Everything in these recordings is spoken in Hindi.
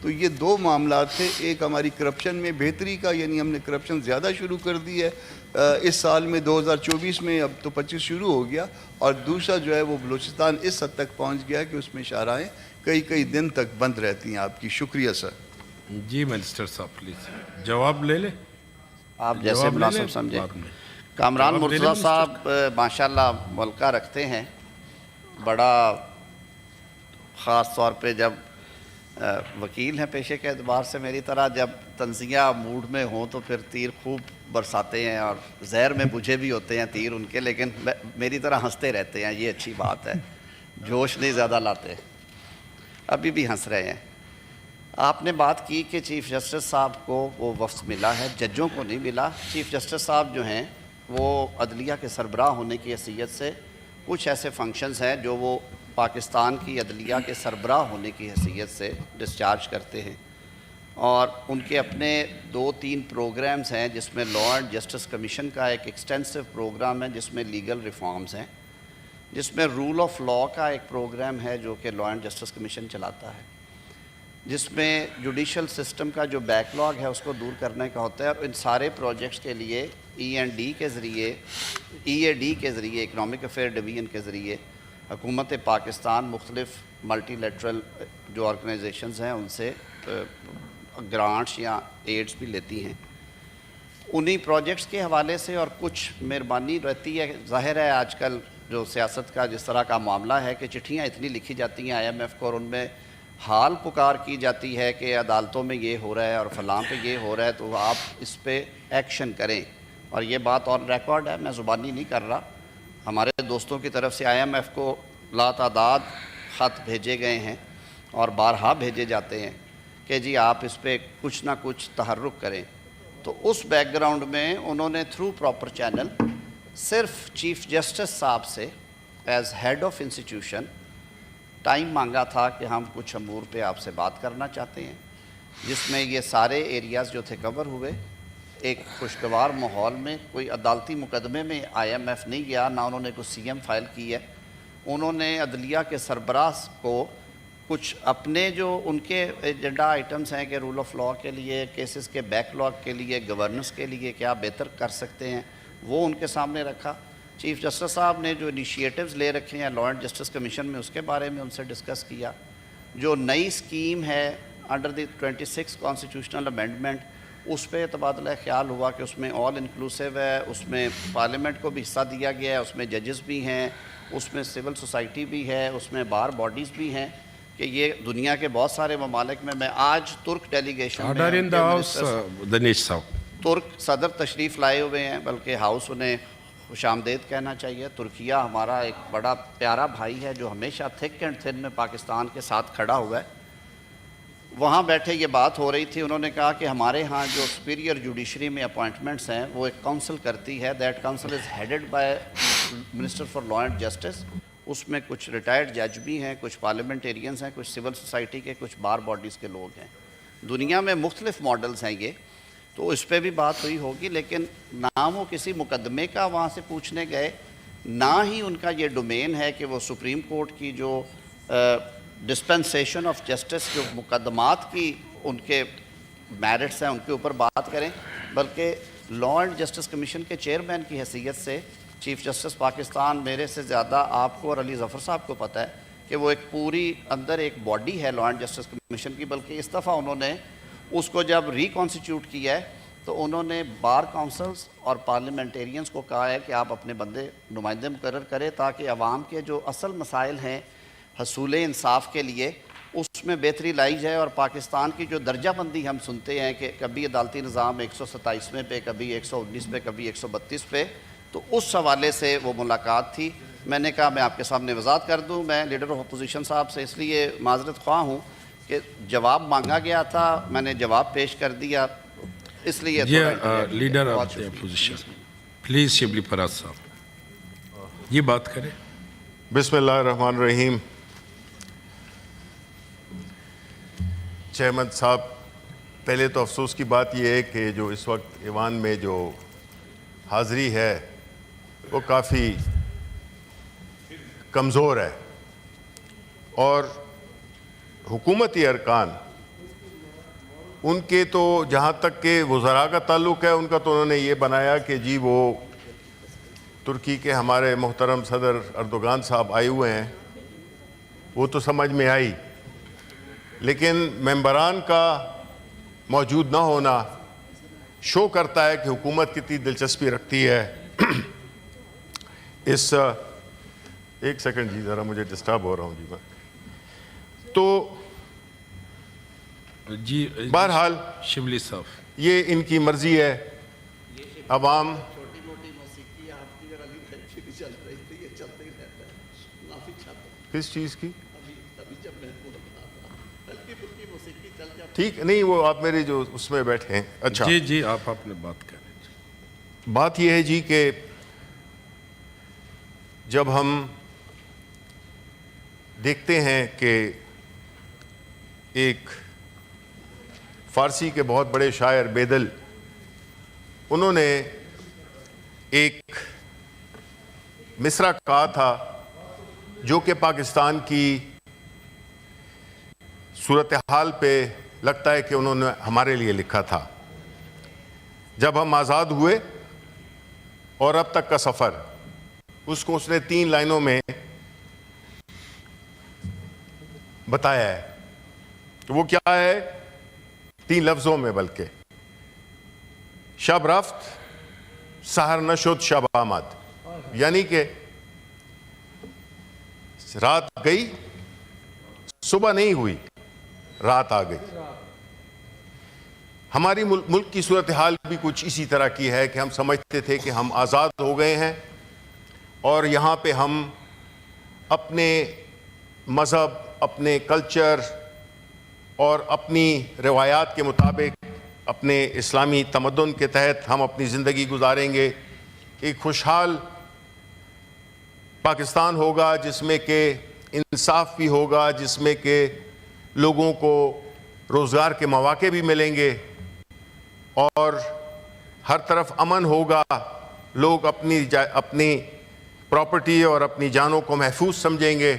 तो ये दो मामला थे। एक हमारी करप्शन में बेहतरी का, यानी हमने करप्शन ज़्यादा शुरू कर दी है इस साल में 2024 में, अब तो 25 शुरू हो गया। और दूसरा जो है वो बलूचिस्तान इस हद तक पहुंच गया कि उसमें शाहराहें कई कई दिन तक बंद रहती हैं। आपकी शुक्रिया सर। जी मिनिस्टर साहब प्लीज जवाब ले ले। आप जैसे मुनासिब समझे। कामरान मुर्तज़ा साहब माशाल्लाह मुल्का रखते हैं, बड़ा ख़ास तौर पे जब वकील हैं पेशे के एतबार से मेरी तरह, जब तंज़िया मूड में हों तो फिर तीर खूब बरसाते हैं और जहर में बुझे भी होते हैं तीर उनके, लेकिन मेरी तरह हंसते रहते हैं, ये अच्छी बात है, जोश नहीं ज़्यादा लाते। अभी भी हंस रहे हैं। आपने बात की कि चीफ़ जस्टिस साहब को वो वफ़्त मिला है, जजों को नहीं मिला। चीफ़ जस्टिस साहब जो हैं वो अदलिया के सरबराह होने की हैसियत से कुछ ऐसे फंक्शंस हैं जो वो पाकिस्तान की अदलिया के सरबराह होने की हैसियत से डिस्चार्ज करते हैं, और उनके अपने 2-3 प्रोग्राम्स हैं जिसमें लॉ एंड जस्टिस कमीशन का एक एक्सटेंसिव प्रोग्राम है जिसमें लीगल रिफॉर्म्स हैं, जिसमें रूल ऑफ लॉ का एक प्रोग्राम है जो कि लॉ एंड जस्टिस कमीशन चलाता है, जिसमें जुडिशल सिस्टम का जो बैकलॉग है उसको दूर करने का होता है। और इन सारे प्रोजेक्ट्स के लिए END के ज़रिए, EAD के ज़रिए, इकनॉमिक अफेयर डिवीज़न के ज़रिए हुकूमत पाकिस्तान मुख्तलिफ मल्टीलेटरल जो ऑर्गेनाइजेशंस हैं उनसे ग्रांट्स या एड्स भी लेती हैं। उन्हीं प्रोजेक्ट्स के हवाले से और कुछ मेहरबानी रहती है। ज़ाहिर है आजकल जो सियासत का जिस तरह का मामला है कि चिट्ठियाँ इतनी लिखी जाती हैं IMF को और उनमें हाल पुकार की जाती है कि अदालतों में ये हो रहा है और फलां पे ये हो रहा है, तो आप इस पर एक्शन करें। और ये बात ऑन रिकॉर्ड है, मैं ज़ुबानी नहीं कर रहा। हमारे दोस्तों की तरफ से IMF को लातादाद ख़त भेजे गए हैं और बारहा भेजे जाते हैं कि जी आप इस पर कुछ ना कुछ तहर्रुक करें। तो उस बैकग्राउंड में उन्होंने थ्रू प्रॉपर चैनल सिर्फ चीफ़ जस्टिस साहब से as head of institution time मांगा था कि हम कुछ अमूर पे आपसे बात करना चाहते हैं, जिसमें ये सारे एरियाज़ जो थे कवर हुए। एक खुशगवार माहौल में, कोई अदालती मुकदमे में IMF नहीं गया, ना उन्होंने कुछ CM फ़ाइल की है। उन्होंने अदलिया के सरबराह को कुछ अपने जो उनके एजेंडा आइटम्स हैं कि रूल ऑफ लॉ के लिए, केसेस के बैकलॉग के लिए, गवर्नेंस के लिए क्या बेहतर कर सकते हैं, वो उनके सामने रखा। चीफ़ जस्टिस साहब ने जो इनिशिएटिव्स ले रखे हैं लॉ एंड जस्टिस कमीशन में उसके बारे में उनसे डिस्कस किया। जो नई स्कीम है अंडर द 26 कॉन्स्टिट्यूशनल अमेंडमेंट, उस पर तबादला ख्याल हुआ कि उसमें ऑल इंक्लूसिव है, उसमें पार्लियामेंट को भी हिस्सा दिया गया है, उसमें जजेस भी हैं, उसमें सिविल सोसाइटी भी है, उसमें बार बॉडीज़ भी हैं, कि ये दुनिया के बहुत सारे ममालिक में। मैं आज तुर्क डेलीगेशन तुर्क सदर तशरीफ़ लाए हुए हैं, बल्कि हाउस उन्हें खुशामदेद कहना चाहिए। तुर्किया हमारा एक बड़ा प्यारा भाई है जो हमेशा थिक एंड थिन में पाकिस्तान के साथ खड़ा हुआ है। वहाँ बैठे ये बात हो रही थी, उन्होंने कहा कि हमारे यहाँ जो सुपीरियर जुडिशरी में अपॉइंटमेंट्स हैं वो एक काउंसिल करती है, that council is headed by minister for law and justice. उसमें कुछ रिटायर्ड जज भी हैं, कुछ पार्लियामेंटेरियंस हैं, कुछ सिविल सोसाइटी के, कुछ बार बॉडीज़ के लोग हैं। दुनिया में मुख्तलिफ मॉडल्स हैं ये, तो इस पर भी बात हुई होगी। लेकिन ना वो किसी मुकदमे का वहाँ से पूछने गए, ना ही उनका ये डोमेन है कि वो सुप्रीम कोर्ट की जो डिस्पेंसेशन ऑफ जस्टिस जो मुकदमात की उनके मेरिट्स हैं उनके ऊपर बात करें, बल्कि लॉ एंड जस्टिस कमीशन के चेयरमैन की हैसियत से चीफ़ जस्टिस पाकिस्तान, मेरे से ज़्यादा आपको और अली ज़फ़र साहब को पता है कि वो एक पूरी अंदर एक बॉडी है लॉ एंड जस्टिस कमीशन की। बल्कि इस दफ़ा उन्होंने उसको जब रिकॉन्स्टिट्यूट किया है तो उन्होंने बार काउंसिल्स और पार्लियामेंटेरियंस को कहा है कि आप अपने नुमाइंदे मुकर्रर करें ताकि अवाम के जो असल मसाइल हैं हसूल इंसाफ के लिए उसमें बेहतरी लाई जाए। और पाकिस्तान की जो दर्जाबंदी हम सुनते हैं कि कभी अदालती निज़ाम 127वें पे, कभी 119 पे, कभी 132 पे, तो उस हवाले से वो मुलाकात थी। मैंने कहा मैं आपके सामने वजाहत कर दूँ। मैं लीडर ऑफ अपोजिशन साहब से इसलिए माजरत ख्वाह हूँ कि जवाब मांगा गया था, मैंने जवाब पेश कर दिया, इसलिए leader of the opposition please Shibli Faraz साहब ये बात करें। बिस्मिल्लाहिर्रहमानिर्रहीम। चेयरमैन साहब, पहले तो अफसोस की बात यह है कि जो इस वक्त ईवान में जो हाज़री है वो काफ़ी कमज़ोर है और हुकूमती अरकान उनके तो जहाँ तक के वज़रा का ताल्लुक़ है, उनका तो उन्होंने ये बनाया कि जी वो तुर्की के हमारे मोहतरम सदर अर्दोगान साहब आए हुए हैं, वो तो समझ में आई, लेकिन मेंबरान का मौजूद ना होना शो करता है कि हुकूमत कितनी दिलचस्पी रखती है इस एक सेकंड जी, ज़रा मुझे डिस्टर्ब हो रहा हूँ जी मैं। तो जी बहरहाल शिबली साहब, ये इनकी मर्जी है। अवाम किस चीज़ की ठीक नहीं, वो आप मेरे जो उसमें बैठे हैं। अच्छा जी जी, आप अपने बात करें। बात यह है जी कि जब हम देखते हैं कि एक फ़ारसी के बहुत बड़े शायर बेदल, उन्होंने एक मिसरा कहा था जो कि पाकिस्तान की सूरत हाल पे लगता है कि उन्होंने हमारे लिए लिखा था। जब हम आज़ाद हुए और अब तक का सफ़र, उसको उसने 3 लाइनों में बताया है। तो वो क्या है? 3 लफ्ज़ों में बल्कि, शब रफ्त सहर नशुद शब आमद, यानी कि रात गई सुबह नहीं हुई, रात आ गई। हमारी मुल्क की सूरत हाल भी कुछ इसी तरह की है कि हम समझते थे कि हम आज़ाद हो गए हैं और यहाँ पे हम अपने मज़हब, अपने कल्चर और अपनी रवायात के मुताबिक अपने इस्लामी तमद्दुन के तहत हम अपनी ज़िंदगी गुजारेंगे। एक खुशहाल पाकिस्तान होगा जिसमें कि इंसाफ भी होगा, जिसमें कि लोगों को रोज़गार के मौके भी मिलेंगे और हर तरफ अमन होगा। लोग अपनी प्रॉपर्टी और अपनी जानों को महफूज समझेंगे।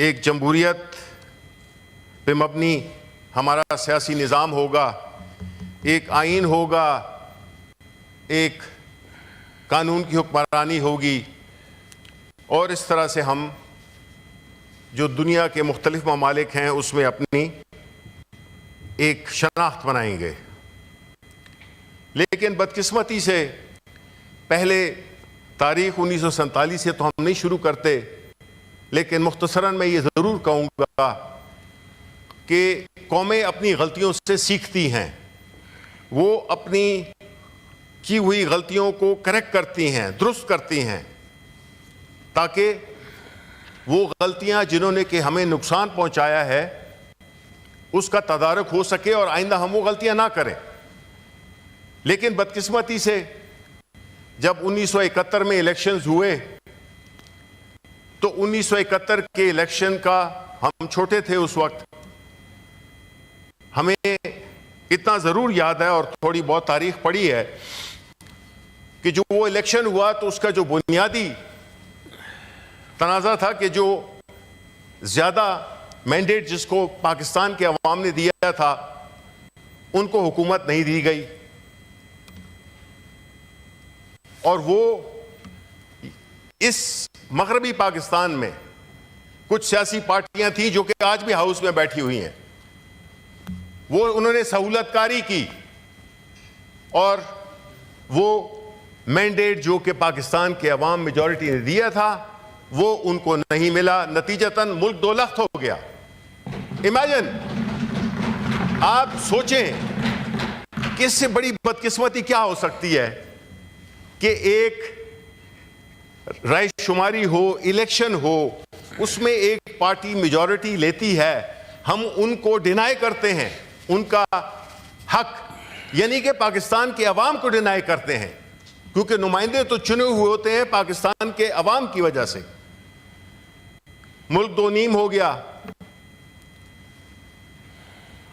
एक जमहूरियत पे मबनी हमारा सियासी निज़ाम होगा, एक आइन होगा, एक कानून की हुक्मरानी होगी और इस तरह से हम जो दुनिया के मुख्तलिफ ममालिक हैं उसमें अपनी एक शनाख्त बनाएंगे। लेकिन बदकिस्मती से पहले तारीख़ 1947 से तो हम नहीं शुरू करते, लेकिन मुख्तसरन मैं ये ज़रूर कहूँगा कि कौमें अपनी गलतियों से सीखती हैं, वो अपनी की हुई गलतियों को करेक्ट करती हैं, दुरुस्त करती हैं, ताकि वो गलतियां जिन्होंने कि हमें नुकसान पहुंचाया है उसका तदारुक हो सके और आइंदा हम वो गलतियां ना करें। लेकिन बदकिस्मती से जब 1971 में इलेक्शंस हुए तो 1971 के इलेक्शन का, हम छोटे थे उस वक्त, हमें इतना ज़रूर याद है और थोड़ी बहुत तारीख पढ़ी है कि जो वो इलेक्शन हुआ तो उसका जो बुनियादी तनाज़ा था कि जो ज़्यादा मैंडेट जिसको पाकिस्तान के अवाम ने दिया था उनको हुकूमत नहीं दी गई और वो इस मगरबी पाकिस्तान में कुछ सियासी पार्टियां थी जो कि आज भी हाउस में बैठी हुई हैं, वो उन्होंने सहूलतकारी की और वो मैंडेट जो कि पाकिस्तान के अवाम मेजॉरिटी ने दिया था वो उनको नहीं मिला। नतीजतन मुल्क 2 लख्त हो गया। इमेजिन, आप सोचें कि इससे बड़ी बदकिस्मती क्या हो सकती है कि एक रायशुमारी हो, इलेक्शन हो, उसमें एक पार्टी मेजॉरिटी लेती है, हम उनको डिनाई करते हैं उनका हक, यानी कि पाकिस्तान के अवाम को डिनाई करते हैं, क्योंकि नुमाइंदे तो चुने हुए होते हैं पाकिस्तान के अवाम की वजह से। मुल्क 2 नीम हो गया।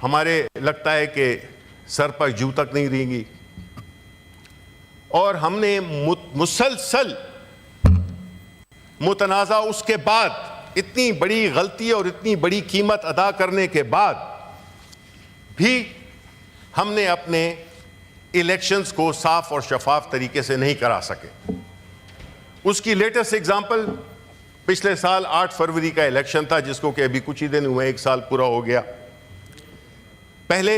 हमारे लगता है कि सर पर जू तक नहीं रहेंगी और हमने मुसलसल मुतनाज़ा उसके बाद इतनी बड़ी गलती और इतनी बड़ी कीमत अदा करने के बाद भी हमने अपने इलेक्शंस को साफ और शफाफ तरीके से नहीं करा सके। उसकी लेटेस्ट एग्जांपल पिछले साल 8 फरवरी का इलेक्शन था, जिसको कि अभी कुछ ही दिन हुए, 1 साल पूरा हो गया। पहले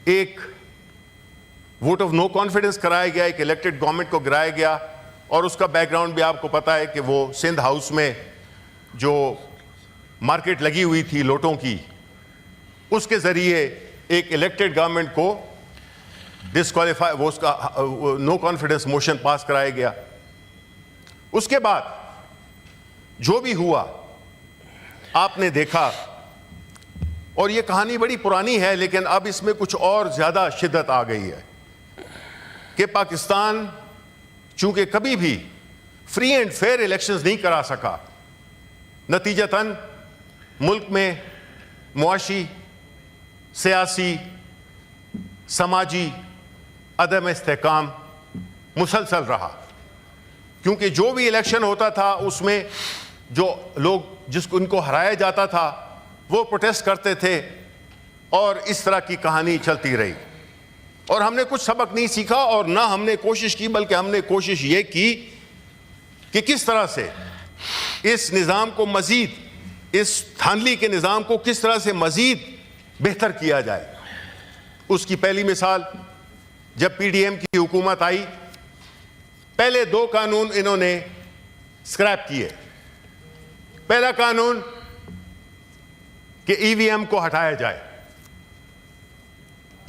एक वोट ऑफ नो कॉन्फिडेंस कराया गया, एक इलेक्टेड गवर्नमेंट को गिराया गया, और उसका बैकग्राउंड भी आपको पता है कि वो सिंध हाउस में जो मार्केट लगी हुई थी लोटों की, उसके जरिए एक इलेक्टेड गवर्नमेंट को डिस्क्वालीफाई, वो उसका नो कॉन्फिडेंस मोशन पास कराया गया। उसके बाद जो भी हुआ आपने देखा, और ये कहानी बड़ी पुरानी है, लेकिन अब इसमें कुछ और ज्यादा शिद्दत आ गई है कि पाकिस्तान चूंकि कभी भी फ्री एंड फेयर इलेक्शंस नहीं करा सका, नतीजतन मुल्क में मुआशी, सियासी, समाजी अदम इस्तेहकाम मुसलसल रहा। क्योंकि जो भी इलेक्शन होता था उसमें जो लोग जिसको इनको हराया जाता था वो प्रोटेस्ट करते थे, और इस तरह की कहानी चलती रही। और हमने कुछ सबक नहीं सीखा, और ना हमने कोशिश की, बल्कि हमने कोशिश ये की कि किस तरह से इस निज़ाम को मज़ीद, इस धांधली के निज़ाम को किस तरह से मज़ीद बेहतर किया जाए। उसकी पहली मिसाल, जब पीडीएम की हुकूमत आई, पहले 2 कानून इन्होंने स्क्रैप किए। पहला कानून कि ईवीएम को हटाया जाए।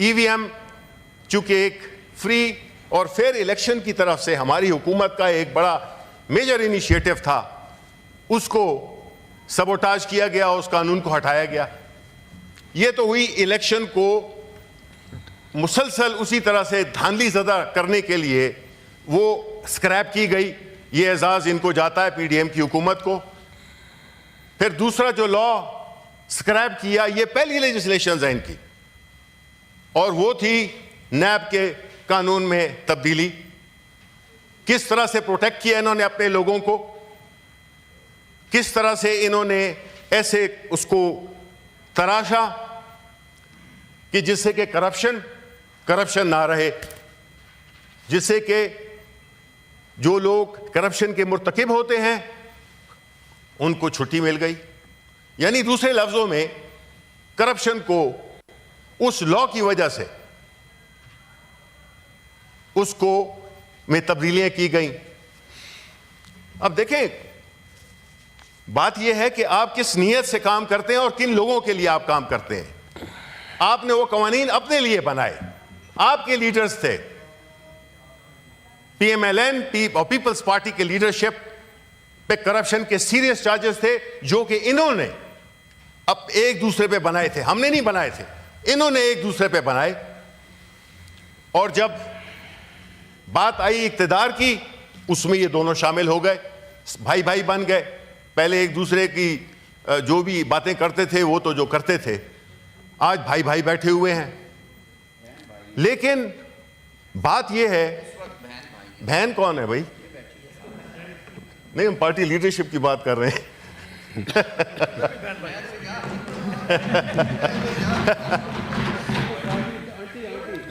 ईवीएम चूंकि एक फ्री और फेयर इलेक्शन की तरफ से हमारी हुकूमत का एक बड़ा मेजर इनिशिएटिव था, उसको सबोटाज किया गया, उस कानून को हटाया गया। यह तो हुई इलेक्शन को मुसलसल उसी तरह से धांधली ज़दा करने के लिए वो स्क्रैप की गई। ये एजाज़ इनको जाता है पीडीएम की हुकूमत को। फिर दूसरा जो लॉ स्क्रैप किया, ये पहली लेजिस्लेशन है इनकी, और वो थी नैब के कानून में तब्दीली। किस तरह से प्रोटेक्ट किया इन्होंने अपने लोगों को, किस तरह से इन्होंने ऐसे उसको तराशा कि जिससे कि करप्शन ना रहे, जिससे कि जो लोग करप्शन के मुर्तकिब होते हैं उनको छुट्टी मिल गई। यानी दूसरे लफ्जों में करप्शन को उस लॉ की वजह से उसको में तब्दीलियां की गई। अब देखें, बात यह है कि आप किस नीयत से काम करते हैं और किन लोगों के लिए आप काम करते हैं। आपने वो कवानीन अपने लिए बनाए, आपके लीडर्स थे, पीएमएलएन और पीपल्स पार्टी के लीडरशिप पे करप्शन के सीरियस चार्जेस थे, जो कि इन्होंने अब एक दूसरे पे बनाए थे। हमने नहीं बनाए थे, इन्होंने एक दूसरे पे बनाए। और जब बात आई इक्तिदार की, उसमें ये दोनों शामिल हो गए, भाई भाई बन गए। पहले एक दूसरे की जो भी बातें करते थे वो तो जो करते थे, आज भाई भाई बैठे हुए हैं। लेकिन बात यह है, बहन कौन है भाई? नहीं, हम पार्टी लीडरशिप की बात कर रहे हैं।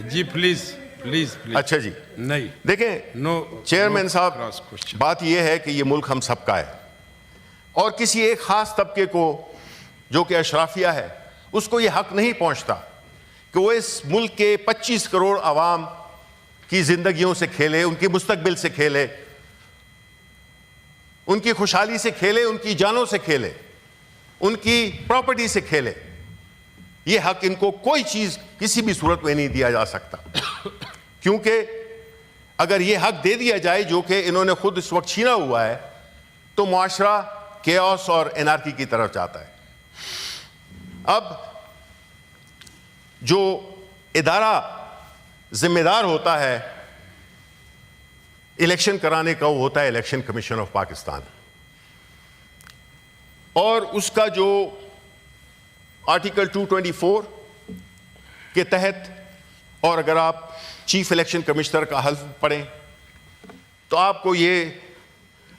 जी प्लीज प्लीज प्लीज। अच्छा जी, नहीं देखें नो चेयरमैन साहब, क्रॉस क्वेश्चन। बात यह है कि यह मुल्क हम सबका है, और किसी एक खास तबके को जो कि अशराफिया है उसको यह हक नहीं पहुंचता कि वो इस मुल्क के 25 करोड़ आवाम की जिंदगियों से खेले, उनके मुस्तकबिल से खेले, उनकी खुशहाली से खेले, उनकी जानों से खेले, उनकी प्रॉपर्टी से खेले। यह हक इनको कोई चीज किसी भी सूरत में नहीं दिया जा सकता, क्योंकि अगर यह हक दे दिया जाए जो कि इन्होंने खुद इस वक्त छीना हुआ है, तो मुआशरा केओस और एनार्की की तरफ जाता है। अब जो इदारा जिम्मेदार होता है इलेक्शन कराने का, वो होता है इलेक्शन कमीशन ऑफ पाकिस्तान, और उसका जो आर्टिकल 224 के तहत, और अगर आप चीफ इलेक्शन कमिश्नर का हल्फ पढ़ें तो आपको ये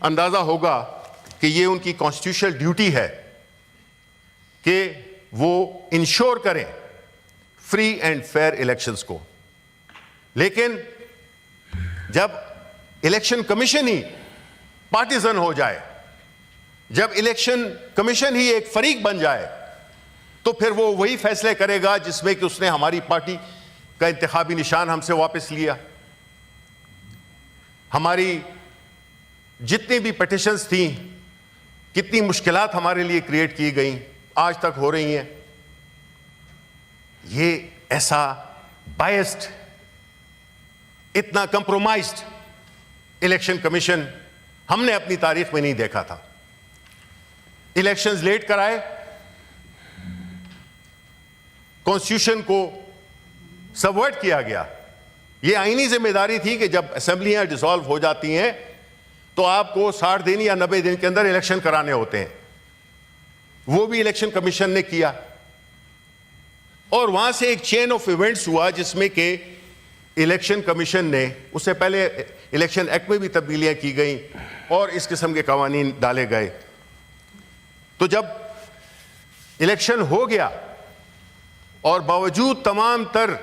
अंदाजा होगा कि ये उनकी कॉन्स्टिट्यूशनल ड्यूटी है कि वो इंश्योर करें फ्री एंड फेयर इलेक्शंस को। लेकिन जब इलेक्शन कमीशन ही पार्टीजन हो जाए, जब इलेक्शन कमीशन ही एक फरीक बन जाए, तो फिर वो वही फैसले करेगा जिसमें कि उसने हमारी पार्टी का इंतखाबी निशान हमसे वापस लिया। हमारी जितनी भी पिटिशंस थी, कितनी मुश्किलात हमारे लिए क्रिएट की गई, आज तक हो रही हैं। ये ऐसा बायस्ड, इतना कंप्रोमाइज्ड इलेक्शन कमीशन हमने अपनी तारीख में नहीं देखा था। इलेक्शंस लेट कराए, कॉन्स्टिट्यूशन को सबवर्ट किया गया। यह आईनी जिम्मेदारी थी कि जब असेंबलियां डिसॉल्व हो जाती हैं तो आपको 60 दिन या 90 दिन के अंदर इलेक्शन कराने होते हैं। वो भी इलेक्शन कमीशन ने किया और वहां से एक चेन ऑफ इवेंट्स हुआ जिसमें कि इलेक्शन कमीशन ने, उससे पहले इलेक्शन एक्ट में भी तब्दीलियां की गई और इस किस्म के कवानीन डाले गए। तो जब इलेक्शन हो गया और बावजूद तमाम तर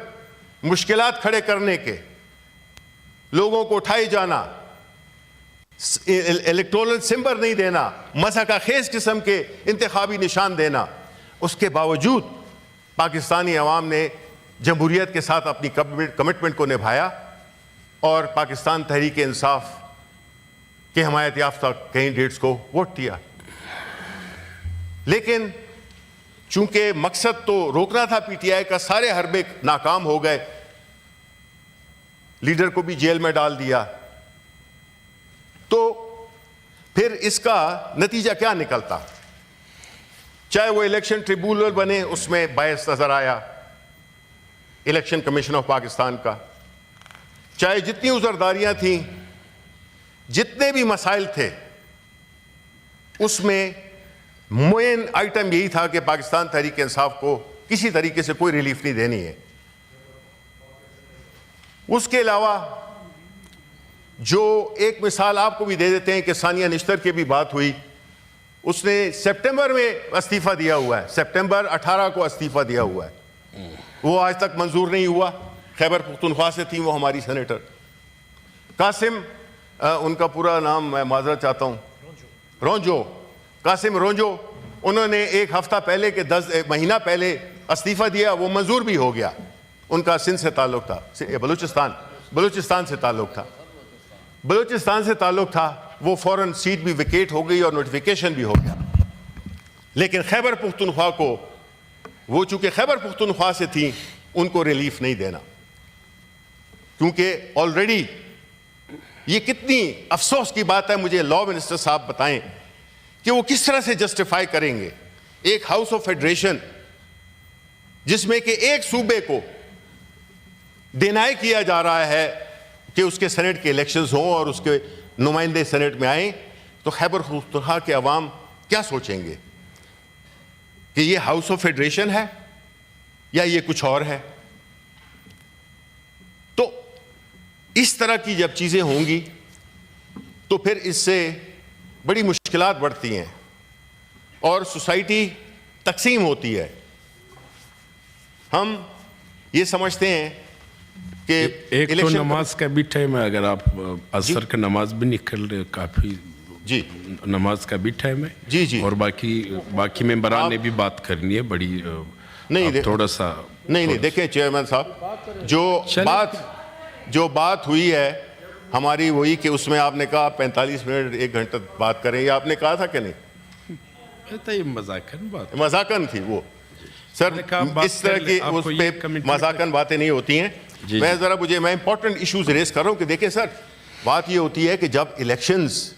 मुश्किलात खड़े करने के, लोगों को उठाए जाना, इलेक्टोरल सिंबल नहीं देना, मसका खेज किस्म के इंतखाबी निशान देना, उसके बावजूद पाकिस्तानी अवाम ने जमहूरियत के साथ अपनी कमिटमेंट को निभाया और पाकिस्तान तहरीक इंसाफ के हमायत याफ्ता कैंडिडेट्स को वोट दिया। लेकिन चूंकि मकसद तो रोकना था पीटीआई का, सारे हरबे नाकाम हो गए, लीडर को भी जेल में डाल दिया, तो फिर इसका नतीजा क्या निकलता? चाहे वो इलेक्शन ट्रिब्यूनल बने, उसमें बायस नजर आया इलेक्शन कमीशन ऑफ पाकिस्तान का, चाहे जितनी उजरदारियां थी, जितने भी मसाइल थे, उसमें मेन आइटम यही था कि पाकिस्तान तहरीक इंसाफ को किसी तरीके से कोई रिलीफ नहीं देनी है। उसके अलावा जो एक मिसाल आपको भी दे देते हैं कि सानिया निश्तर की भी बात हुई, उसने सितंबर में इस्तीफा दिया हुआ है, सितंबर 18 को इस्तीफा दिया हुआ है, वो आज तक मंजूर नहीं हुआ। खैबर पख्तूनख्वा से थी वो हमारी सेनेटर कासिम, उनका पूरा नाम मैं माजरत चाहता हूँ, रोंजो, कासिम रोंजो, उन्होंने एक हफ्ता पहले के 10 महीना पहले इस्तीफा दिया, वो मंजूर भी हो गया। उनका सिंध से ताल्लुक था, बलूचिस्तान से ताल्लुक था, बलूचिस्तान से ताल्लुक था, वो फौरन सीट भी विकेट हो गई और नोटिफिकेशन भी हो गया। लेकिन खैबर पख्तूनख्वा को, वो चूंकि खैबर पख्तूनख्वा से थी, उनको रिलीफ नहीं देना, क्योंकि ऑलरेडी ये कितनी अफसोस की बात है, मुझे लॉ मिनिस्टर साहब बताएं कि वो किस तरह से जस्टिफाई करेंगे एक हाउस ऑफ फेडरेशन जिसमें कि एक सूबे को डिनाई किया जा रहा है कि उसके सेनेट के इलेक्शंस हों और उसके नुमाइंदे सेनेट में आए, तो खैबर पख्तूनख्वा के अवाम क्या सोचेंगे कि ये हाउस ऑफ फेडरेशन है या ये कुछ और है? तो इस तरह की जब चीजें होंगी तो फिर इससे बड़ी मुश्किलात बढ़ती हैं और सोसाइटी तकसीम होती है। हम ये समझते हैं कि एक तो नमाज का भी टाइम है, अगर आप असर का नमाज भी निकल रहे, काफी जी नमाज का भी टाइम है जी जी, और बाकी मेंबरान ने भी बात करनी है बड़ी, नहीं थोड़ा सा नहीं देखें चेयरमैन साहब, जो बात हुई है हमारी वही कि उसमें आपने कहा 45 मिनट 1 घंटा बात करें, ये आपने कहा था कि नहीं? तो ये मजाकन थी वो सर, इस तरह की उस पे मजाकन बातें नहीं होती हैं। मैं इंपॉर्टेंट इश्यूज रेस कर रहा हूं कि देखें सर, बात ये होती है कि जब इलेक्शंस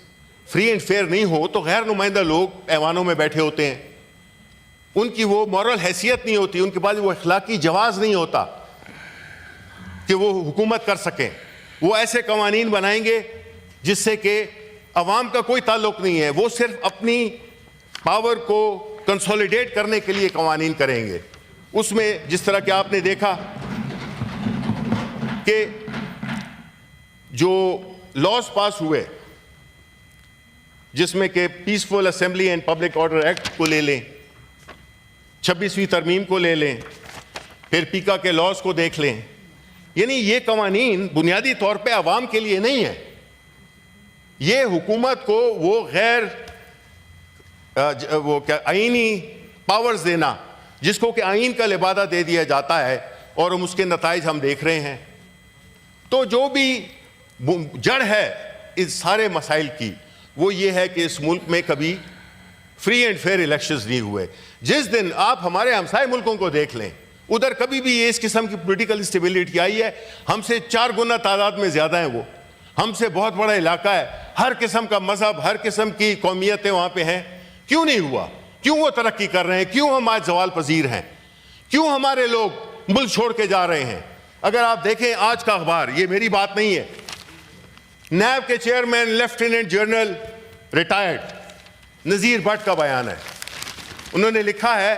फ्री एंड फेयर नहीं हो तो गैर नुमाइंदा लोग ऐवानों में बैठे होते हैं, उनकी वो मॉरल हैसियत नहीं होती, उनके पास वो अखलाकी जवाज नहीं होता कि वो हुकूमत कर सकें। वो ऐसे कवानीन बनाएंगे जिससे कि अवाम का कोई ताल्लुक नहीं है, वो सिर्फ अपनी पावर को कंसोलिडेट करने के लिए कवानीन करेंगे। उसमें जिस तरह कि आपने देखा कि जो लॉज पास हुए जिसमें कि peaceful assembly and public order act को ले लें, 26वीं तरमीम को ले लें, फिर पीका के लॉज को देख लें, यानी ये कवानीन बुनियादी तौर पे आवाम के लिए नहीं है। ये हुकूमत को वो गैर वो क्या आईनी पावर्स देना जिसको कि आइन का लिबादा दे दिया जाता है, और हम उसके नताइज हम देख रहे हैं। तो जो भी जड़ है इस सारे मसाइल की वो ये है कि इस मुल्क में कभी फ्री एंड फेयर इलेक्शंस नहीं हुए। जिस दिन आप हमारे हमसाए मुल्कों को देख लें, उधर कभी भी इस किस्म की पॉलिटिकल स्टेबिलिटी आई है? हमसे 4 गुना तादाद में ज़्यादा हैं वो, हमसे बहुत बड़ा इलाका है, हर किस्म का मजहब, हर किस्म की कौमियतें वहाँ पे हैं। क्यों नहीं हुआ? क्यों वो तरक्की कर रहे हैं? क्यों हम आज जवाल पजीर हैं? क्यों हमारे लोग मुल्क छोड़ के जा रहे हैं? अगर आप देखें आज का अखबार, ये मेरी बात नहीं है, नैब के चेयरमैन लेफ्टिनेंट जनरल रिटायर्ड नज़ीर भट्ट का बयान है। उन्होंने लिखा है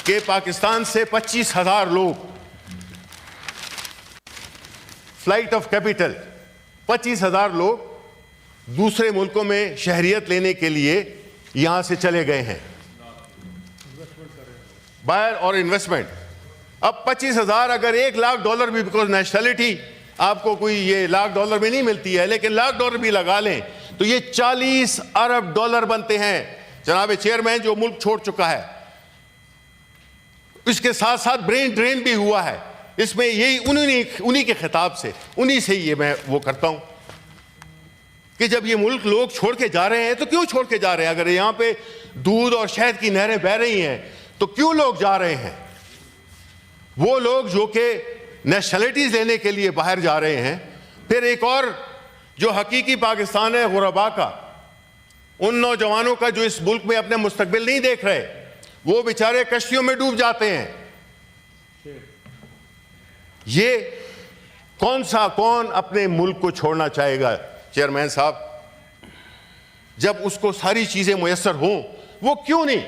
कि पाकिस्तान से 25,000 लोग, फ्लाइट ऑफ कैपिटल, 25,000 लोग दूसरे मुल्कों में शहरियत लेने के लिए यहां से चले गए हैं, बायर और इन्वेस्टमेंट। अब 25,000 अगर $1,00,000 भी, बिकॉज नेशनलिटी आपको कोई ये $1,00,000 में नहीं मिलती है, लेकिन $1,00,000 भी लगा लें तो ये $40 अरब बनते हैं जनाब चेयरमैन, जो मुल्क छोड़ चुका है। इसके साथ साथ ब्रेन ड्रेन भी हुआ है इसमें। यही उन्हीं के खिताब से, उन्हीं से ये मैं वो करता हूं कि जब ये मुल्क लोग छोड़ के जा रहे हैं तो क्यों छोड़ के जा रहे हैं? अगर यहां पे दूध और शहद की नहरें बह रही हैं तो क्यों लोग जा रहे हैं? वो लोग जो कि नेशनलिटीज लेने के लिए बाहर जा रहे हैं। फिर एक और जो हकीकी पाकिस्तान है गुरबा का, उन नौजवानों का जो इस मुल्क में अपने मुस्तकबिल नहीं देख रहे, वो बेचारे कश्तियों में डूब जाते हैं। ये कौन अपने मुल्क को छोड़ना चाहेगा चेयरमैन साहब? जब उसको सारी चीजें मुयस्सर हों, वो क्यों नहीं?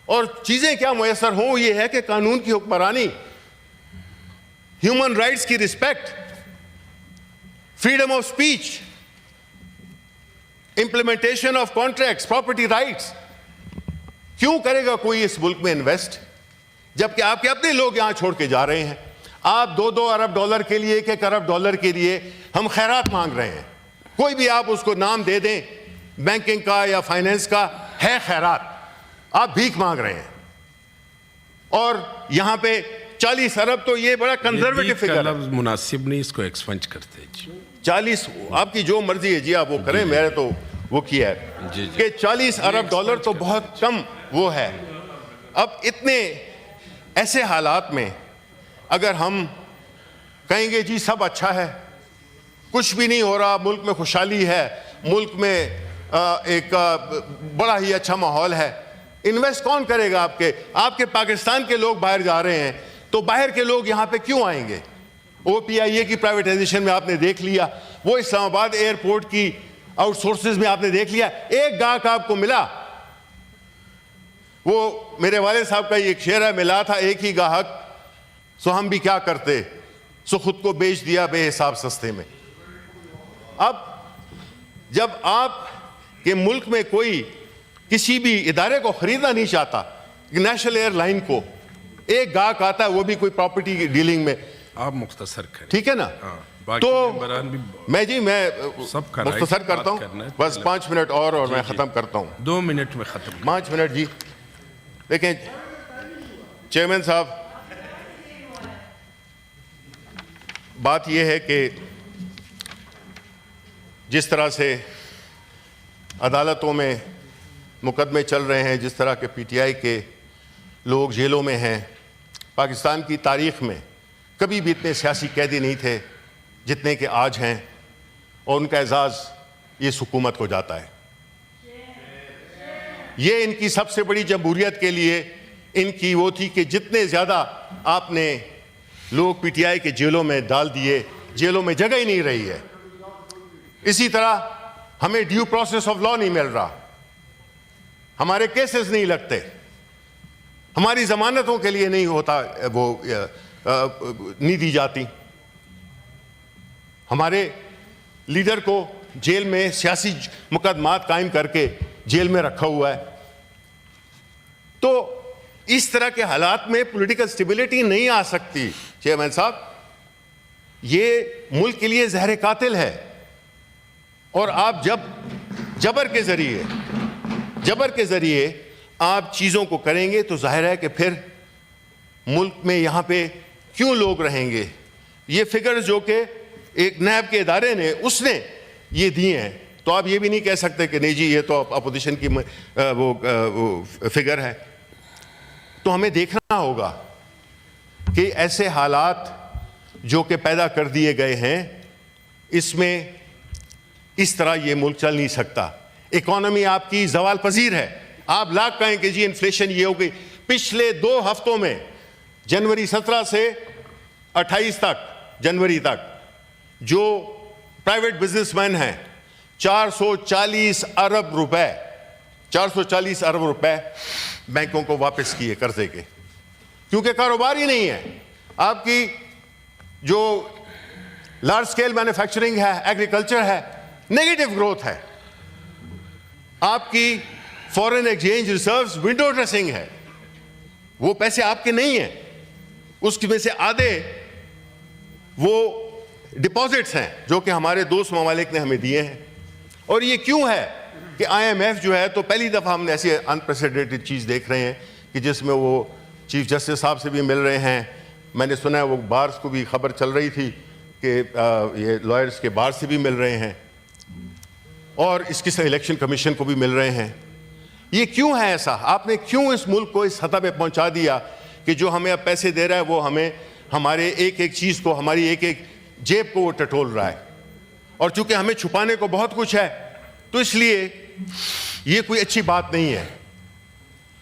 और चीजें क्या मुयस्सर हों? ये है कि कानून की हुक्मरानी, ह्यूमन राइट्स की respect, freedom of speech, implementation of contracts, property rights. क्यों करेगा कोई इस मुल्क में इन्वेस्ट जबकि आपके अपने लोग यहां छोड़ के जा रहे हैं? आप $2-2 अरब के लिए, $1-1 अरब के लिए हम खैरात मांग रहे हैं। कोई भी आप उसको नाम दे दें, बैंकिंग का या फाइनेंस का, है खैरात, आप भीख मांग रहे हैं। और यहां पे 40 अरब तो ये बड़ा कंजर्वेटिव फिगर है, मुनासिब नहीं, इसको एक्सपेंड करते हैं जी। 40 आपकी जो मर्जी है जी, आप वो करें, मैंने तो वो किया है कि $40 अरब तो बहुत कम वो है। अब इतने ऐसे हालात में अगर हम कहेंगे जी सब अच्छा है, कुछ भी नहीं हो रहा, मुल्क में खुशहाली है, मुल्क में एक बड़ा ही अच्छा माहौल है, इन्वेस्ट कौन करेगा? आपके पाकिस्तान के लोग बाहर जा रहे हैं तो बाहर के लोग यहां पे क्यों आएंगे? OPIA की प्राइवेटाइजेशन में आपने देख लिया, वो इस्लामाबाद एयरपोर्ट की आउटसोर्सेज में आपने देख लिया, एक गाहक आपको मिला। वो मेरे वाले साहब का एक शेर है, मिला था एक ही गाहक सो हम भी क्या करते, सो खुद को बेच दिया बेहिसाब सस्ते में। अब जब आप के मुल्क में कोई किसी भी इदारे को खरीदना नहीं चाहता, नेशनल एयरलाइन को एक गाहक आता है, वो भी कोई प्रॉपर्टी की डीलिंग में, आप मुख्तसर करें, ठीक है ना? तो मैं मुख्तसर करता हूं, बस 5 मिनट और मैं खत्म करता हूं। 2 मिनट में खत्म, 5 मिनट जी। देखें चेयरमैन साहब, बात यह है कि जिस तरह से अदालतों में मुकदमे चल रहे हैं, जिस तरह के PTI के लोग जेलों में हैं, पाकिस्तान की तारीख में कभी भी इतने सियासी कैदी नहीं थे जितने के आज हैं, और उनका एजाज़ इस हुकूमत को जाता है। ये इनकी सबसे बड़ी जमहूरियत के लिए इनकी वो थी कि जितने ज़्यादा आपने लोग PTI के जेलों में डाल दिए, जेलों में जगह ही नहीं रही है। इसी तरह हमें ड्यू प्रोसेस ऑफ लॉ नहीं मिल रहा, हमारे केसेस नहीं लगते, हमारी जमानतों के लिए नहीं होता, वो नहीं दी जाती, हमारे लीडर को जेल में सियासी मुकदमात कायम करके जेल में रखा हुआ है। तो इस तरह के हालात में पॉलिटिकल स्टेबिलिटी नहीं आ सकती। चेयरमैन साहब, ये मुल्क के लिए जहर कातिल है, और आप जब जबर के जरिए आप चीज़ों को करेंगे तो जाहिर है कि फिर मुल्क में यहाँ पे क्यों लोग रहेंगे। ये फिगर्स जो कि एक नैब के इदारे ने उसने ये दिए हैं, तो आप ये भी नहीं कह सकते कि नहीं जी ये तो अपोजिशन की वो फिगर है। तो हमें देखना होगा कि ऐसे हालात जो कि पैदा कर दिए गए हैं, इसमें इस तरह ये मुल्क चल नहीं सकता। इकॉनमी आपकी ज़वाल पजीर है। आप लाख कहें कि जी इन्फ्लेशन ये हो गई। पिछले 2 हफ्तों में जनवरी 17 से 28 तक, जनवरी तक, जो प्राइवेट बिजनेसमैन हैं 440 अरब रुपए बैंकों को वापस किए कर्जे के, क्योंकि कारोबार ही नहीं है। आपकी जो लार्ज स्केल मैन्युफैक्चरिंग है, एग्रीकल्चर है, नेगेटिव ग्रोथ है। आपकी foreign exchange reserves window dressing है, वो पैसे आपके नहीं हैं, उसमें से आधे वो डिपॉजिट्स हैं जो कि हमारे दोस्त ममालिक ने हमें दिए हैं। और ये क्यों है कि IMF जो है, तो पहली दफ़ा हमने ऐसी अनप्रेसिडेंटेड चीज़ देख रहे हैं कि जिसमें वो चीफ जस्टिस साहब से भी मिल रहे हैं। मैंने सुना है वो बार्स को भी खबर चल रही थी कि ये लॉयर्स के बार से भी मिल रहे हैं, और इसके साथ इलेक्शन कमीशन को भी मिल रहे हैं। ये क्यों है ऐसा? आपने क्यों इस मुल्क को इस सतह पे पहुंचा दिया कि जो हमें अब पैसे दे रहा है वो हमें हमारे एक एक चीज़ को, हमारी एक एक जेब को वो टटोल रहा है। और चूंकि हमें छुपाने को बहुत कुछ है, तो इसलिए ये कोई अच्छी बात नहीं है।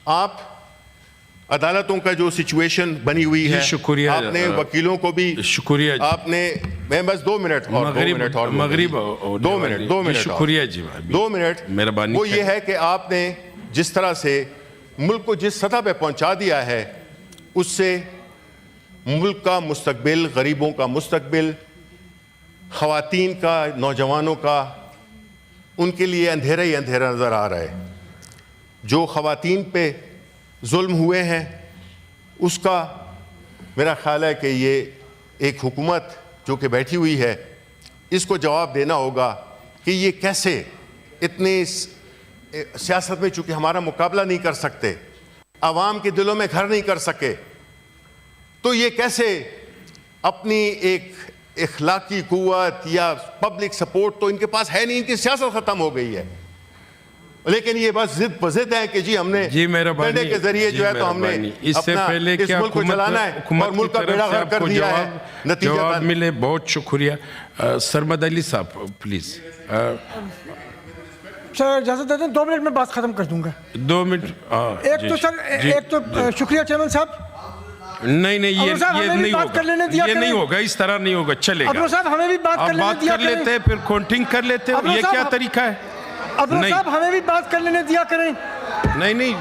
आप अदालतों का जो सिचुएशन बनी हुई है, शुक्रिया, आपने वकीलों को भी शुक्रिया, आपने, मैं बस 2 मिनट और 2 मिनट शुक्रिया जी, 2 मिनट मेहरबानी। वो ये है कि आपने जिस तरह से मुल्क को जिस सतह पे पहुंचा दिया है, उससे मुल्क का मुस्तकबिल, गरीबों का मुस्तकबिल, ख़वातीन का, नौजवानों का, उनके लिए अंधेरा ही अंधेरा नज़र आ रहा है। जो ख़वातीन पे जुल्म हुए हैं, उसका मेरा ख्याल है कि ये एक हुकूमत जो कि बैठी हुई है, इसको जवाब देना होगा कि ये कैसे इतनी सियासत में, चूँकि हमारा मुकाबला नहीं कर सकते, आवाम के दिलों में घर नहीं कर सके, तो ये कैसे अपनी एक इखलाकी कुव्वत या पब्लिक सपोर्ट तो इनके पास है नहीं, इनकी सियासत ख़त्म हो गई है। लेकिन ये बस जिद पजिद है कि जी हमने डंडे के जरिए जो है तो हमने इससे पहले इस मुल्क को चलाना है और मुल्क का बेड़ा गर्क कर दिया है। नतीजा जवाब मिले। बहुत शुक्रिया। सरमद अली साहब प्लीज। सर इजाजत देते हैं, 2 मिनट में बात खत्म कर दूंगा। 2 मिनट। एक तो शुक्रिया चेयरमैन साहब। नहीं ये नहीं होगा, ये नहीं होगा, इस तरह नहीं होगा, चलेगा। अब्रो साहब हमें भी बात कर लेते हैं, फिर काउंटिंग कर लेते हैं। ये क्या तरीका है? अब्रो साहब हमें भी बात कर लेने दिया करें। नहीं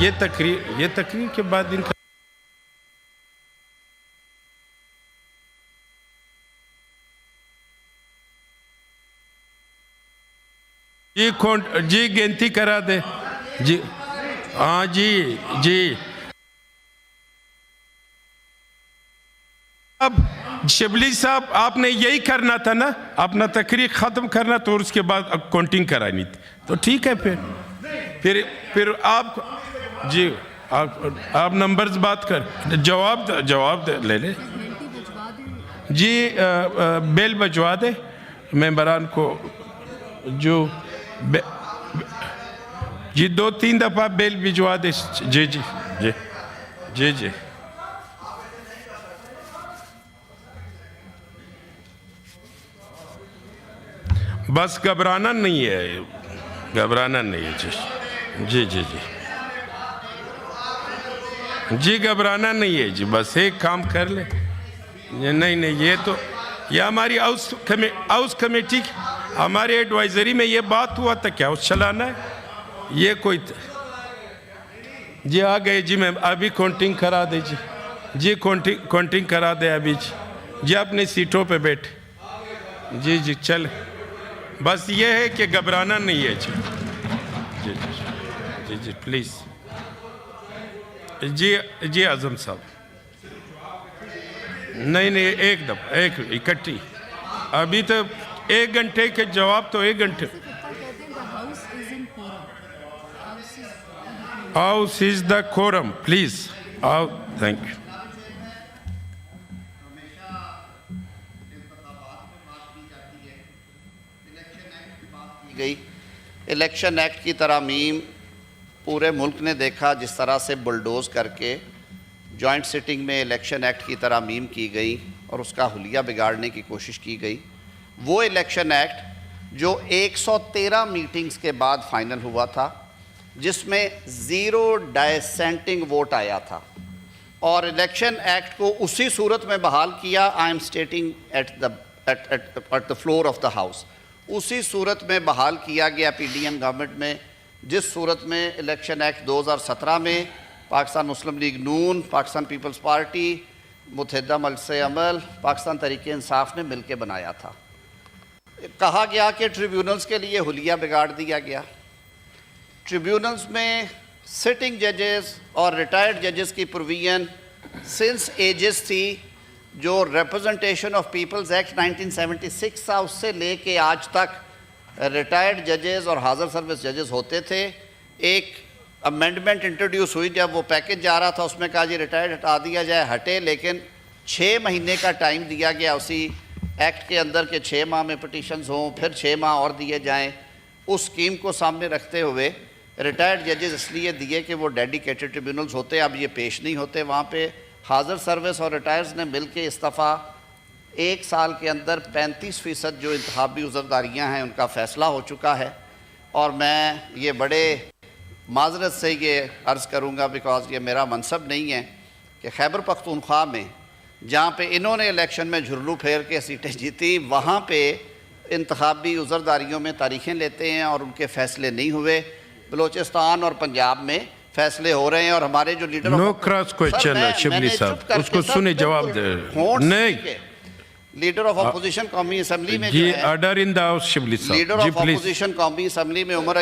ये तकरीर के बाद इनका जी गिनती करा दे जी। हाँ जी अब शिबली साहब आपने यही करना था ना, अपना तकरीर ख़त्म करना तो उसके बाद काउंटिंग करानी थी, तो ठीक है। फिर आप जी आप नंबर्स बात कर, जवाब दे ले जी। बेल बजवा दे मेंबरान को, जो जी 2-3 दफ़ा बेल भिजवा दे। जी बस घबराना नहीं है जी घबराना नहीं है जी, बस एक काम कर ले। नहीं ये हमारी हाउस कमेटी, हमारे एडवाइजरी में ये बात हुआ था, क्या हाउस चलाना है ये कोई जी आ गए जी। मैं अभी काउंटिंग करा दे जी काउंटिंग करा दे अभी जी अपनी सीटों पे बैठे जी चल बस ये है कि घबराना नहीं है जी जी जी जी जी प्लीज़ जी जी आजम साहब नहीं नहीं एकदम एक इकट्ठी अभी तो 1 घंटे के जवाब तो 1 घंटे house is the quorum please आओ थैंक यू गई इलेक्शन एक्ट की तरमीम पूरे मुल्क ने देखा जिस तरह से बुलडोज़ करके जॉइंट सिटिंग में इलेक्शन एक्ट की तरमीम की गई और उसका हुलिया बिगाड़ने की कोशिश की गई। वो इलेक्शन एक्ट जो 113 मीटिंग्स के बाद फाइनल हुआ था, जिसमें 0 डाइसेंटिंग वोट आया था, और इलेक्शन एक्ट को उसी सूरत में बहाल किया। I am स्टेटिंग at the floor of the house, उसी सूरत में बहाल किया गया पीडीएम गवर्नमेंट में जिस सूरत में इलेक्शन एक्ट 2017 में पाकिस्तान मुस्लिम लीग नून, पाकिस्तान पीपल्स पार्टी, मुत्तहिदा मजलिस अमल, पाकिस्तान तहरीक इंसाफ ने मिलकर बनाया था। कहा गया कि ट्रिब्यूनल्स के लिए हुलिया बिगाड़ दिया गया। ट्रिब्यूनल्स में सिटिंग जजेस और रिटायर्ड जजेस की प्रोविजन सिंस एजेस थी। जो रिप्रेजेंटेशन ऑफ पीपल्स एक्ट 1976 था उससे लेके आज तक रिटायर्ड जजेस और हाज़र सर्विस जजेस होते थे। एक अमेंडमेंट इंट्रोड्यूस हुई जब वो पैकेज जा रहा था, उसमें कहा जी रिटायर्ड हटा दिया जाए, हटे, लेकिन 6 महीने का टाइम दिया गया उसी एक्ट के अंदर के 6 माह में पटिशन्स हों, फिर 6 माह और दिए जाएं। उस स्कीम को सामने रखते हुए रिटायर्ड जजेस इसलिए दिए कि वो डेडिकेटेड ट्रिब्यूनल्स होते, अब ये पेश नहीं होते वहाँ पे। हाज़र सर्विस और रिटायर्स ने मिल के इस दफ़ा 1 साल के अंदर 35% जो इंतखाबी उज़रदारियाँ हैं उनका फ़ैसला हो चुका है। और मैं ये बड़े माजरत से ये अर्ज़ करूँगा, बिकॉज़ ये मेरा मनसब नहीं है, कि खैबर पख्तूनख्वा में जहाँ पे इन्होंने इलेक्शन में झुर्लू फेर के सीटें जीती, वहाँ पे इंतखाबी उज़रदारियों में तारीखें लेते हैं और उनके फ़ैसले नहीं हुए। बलूचिस्तान और पंजाब में फ़ैसले हो रहे हैं और हमारे जो leader no cross question Shibli साहब, उसको सुने जवाब दे। नहीं, लीडर ऑफ अपोजिशन कौमी असम्बली में जी order in the house Shibli साहब, लीडर ऑफ अपोजिशन कौमी असम्बली में उमर